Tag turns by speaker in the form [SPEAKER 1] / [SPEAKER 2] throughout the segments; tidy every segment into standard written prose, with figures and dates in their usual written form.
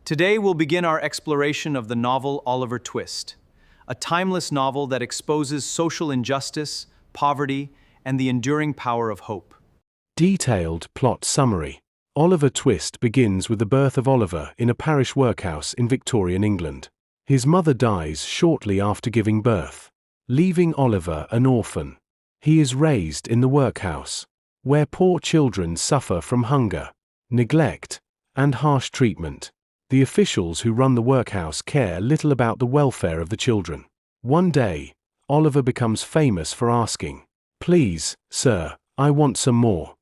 [SPEAKER 1] Today we'll begin our exploration of the novel Oliver Twist, a timeless novel that exposes social injustice, poverty, and the enduring power of hope.
[SPEAKER 2] Detailed plot summary. Oliver Twist begins with the birth of Oliver in a parish workhouse in Victorian England. His mother dies shortly after giving birth, leaving Oliver an orphan. He is raised in the workhouse, where poor children suffer from hunger, neglect, and harsh treatment. The officials who run the workhouse care little about the welfare of the children. One day, Oliver becomes famous for asking, "Please, sir, I want some more."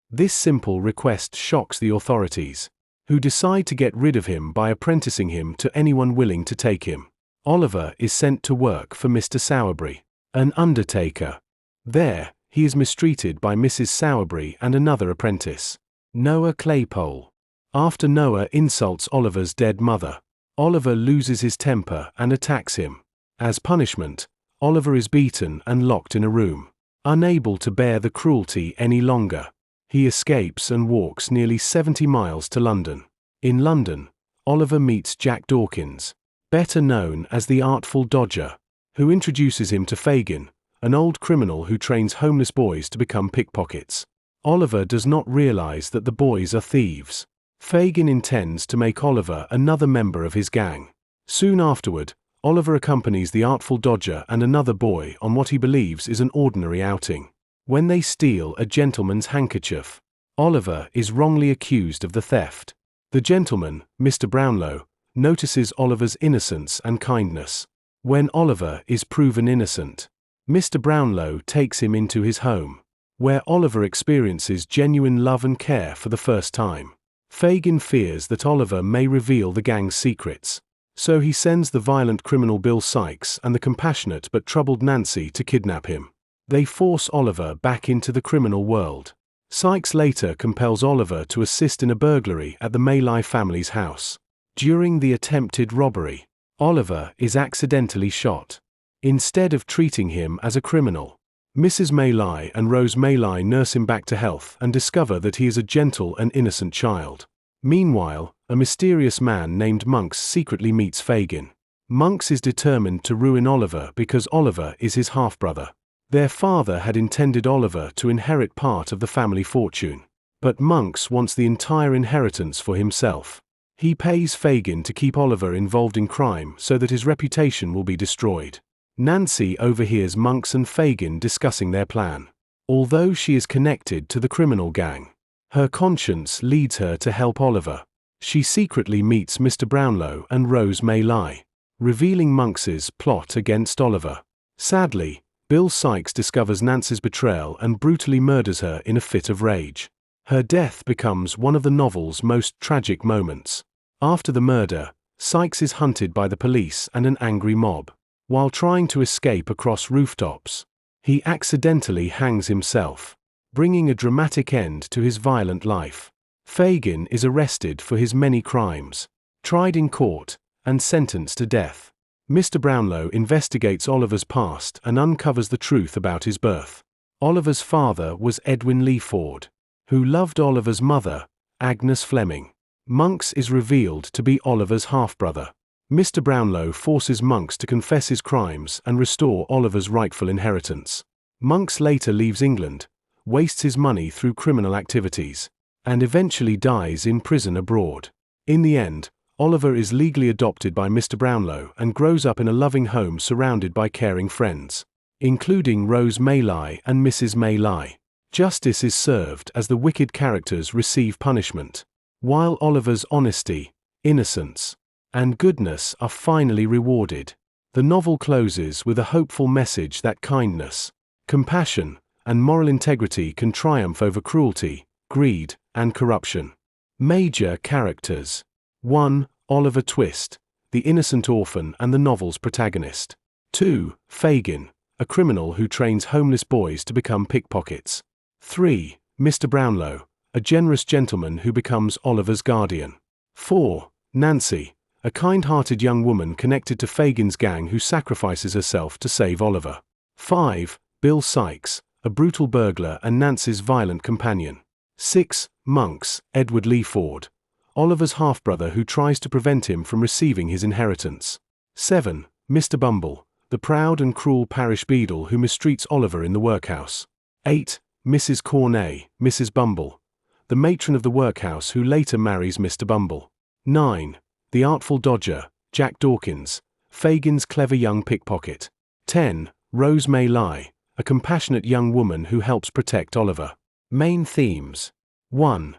[SPEAKER 2] This simple request shocks the authorities, who decide to get rid of him by apprenticing him to anyone willing to take him. Oliver is sent to work for Mr. Sowerberry, an undertaker. There, he is mistreated by Mrs. Sowerberry and another apprentice, Noah Claypole. After Noah insults Oliver's dead mother, Oliver loses his temper and attacks him. As punishment, Oliver is beaten and locked in a room. Unable to bear the cruelty any longer, he escapes and walks nearly 70 miles to London. In London, Oliver meets Jack Dawkins, better known as the Artful Dodger, who introduces him to Fagin, an old criminal who trains homeless boys to become pickpockets. Oliver does not realize that the boys are thieves. Fagin intends to make Oliver another member of his gang. Soon afterward, Oliver accompanies the Artful Dodger and another boy on what he believes is an ordinary outing. When they steal a gentleman's handkerchief, Oliver is wrongly accused of the theft. The gentleman, Mr. Brownlow, notices Oliver's innocence and kindness. When Oliver is proven innocent, Mr. Brownlow takes him into his home, where Oliver experiences genuine love and care for the first time. Fagin fears that Oliver may reveal the gang's secrets, so he sends the violent criminal Bill Sikes and the compassionate but troubled Nancy to kidnap him. They force Oliver back into the criminal world. Sikes later compels Oliver to assist in a burglary at the Maylai family's house. During the attempted robbery, Oliver is accidentally shot. Instead of treating him as a criminal, Mrs. Maylai and Rose Maylai nurse him back to health and discover that he is a gentle and innocent child. Meanwhile, a mysterious man named Monks secretly meets Fagin. Monks is determined to ruin Oliver because Oliver is his half-brother. Their father had intended Oliver to inherit part of the family fortune, but Monks wants the entire inheritance for himself. He pays Fagin to keep Oliver involved in crime so that his reputation will be destroyed. Nancy overhears Monks and Fagin discussing their plan. Although she is connected to the criminal gang, her conscience leads her to help Oliver. She secretly meets Mr. Brownlow and Rose Maylai, revealing Monks's plot against Oliver. Sadly, Bill Sikes discovers Nancy's betrayal and brutally murders her in a fit of rage. Her death becomes one of the novel's most tragic moments. After the murder, Sikes is hunted by the police and an angry mob. While trying to escape across rooftops, he accidentally hangs himself, bringing a dramatic end to his violent life. Fagin is arrested for his many crimes, tried in court, and sentenced to death. Mr. Brownlow investigates Oliver's past and uncovers the truth about his birth. Oliver's father was Edwin Leaford, who loved Oliver's mother, Agnes Fleming. Monks is revealed to be Oliver's half-brother. Mr. Brownlow forces Monks to confess his crimes and restore Oliver's rightful inheritance. Monks later leaves England, wastes his money through criminal activities, and eventually dies in prison abroad. In the end, Oliver is legally adopted by Mr. Brownlow and grows up in a loving home surrounded by caring friends, including Rose Maylai and Mrs. Maylai. Justice is served as the wicked characters receive punishment, while Oliver's honesty, innocence, and goodness are finally rewarded. The novel closes with a hopeful message that kindness, compassion, and moral integrity can triumph over cruelty, greed, and corruption. Major characters. 1. Oliver Twist, the innocent orphan and the novel's protagonist. 2. Fagin, a criminal who trains homeless boys to become pickpockets. 3. Mr. Brownlow, a generous gentleman who becomes Oliver's guardian. 4. Nancy, a kind-hearted young woman connected to Fagin's gang who sacrifices herself to save Oliver. 5. Bill Sikes, a brutal burglar and Nancy's violent companion. 6. Monks, Edward Leaford, Oliver's half-brother who tries to prevent him from receiving his inheritance. 7. Mr. Bumble, the proud and cruel parish beadle who mistreats Oliver in the workhouse. 8. Mrs. Cornay, Mrs. Bumble, the matron of the workhouse who later marries Mr. Bumble. 9. The artful dodger, Jack Dawkins, Fagin's clever young pickpocket. 10. Rose May Lie, a compassionate young woman who helps protect Oliver. Main themes. 1.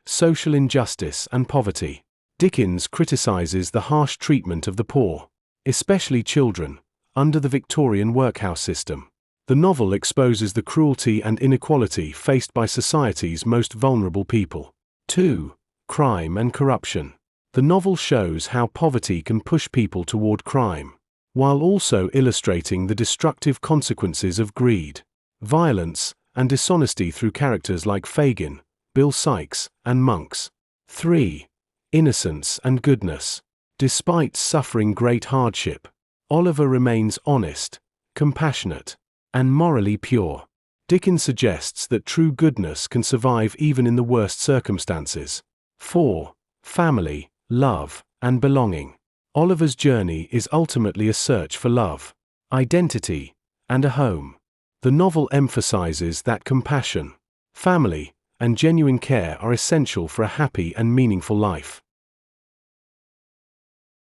[SPEAKER 2] Social injustice and poverty. Dickens criticizes the harsh treatment of the poor, especially children, under the Victorian workhouse system. The novel exposes the cruelty and inequality faced by society's most vulnerable people. 2. Crime and corruption. The novel shows how poverty can push people toward crime, while also illustrating the destructive consequences of greed, violence, and dishonesty through characters like Fagin, Bill Sikes, and Monks. 3. Innocence and goodness. Despite suffering great hardship, Oliver remains honest, compassionate, and morally pure. Dickens suggests that true goodness can survive even in the worst circumstances. 4. Family, love, and belonging. Oliver's journey is ultimately a search for love, identity, and a home. The novel emphasizes that compassion, family, and genuine care are essential for a happy and meaningful life.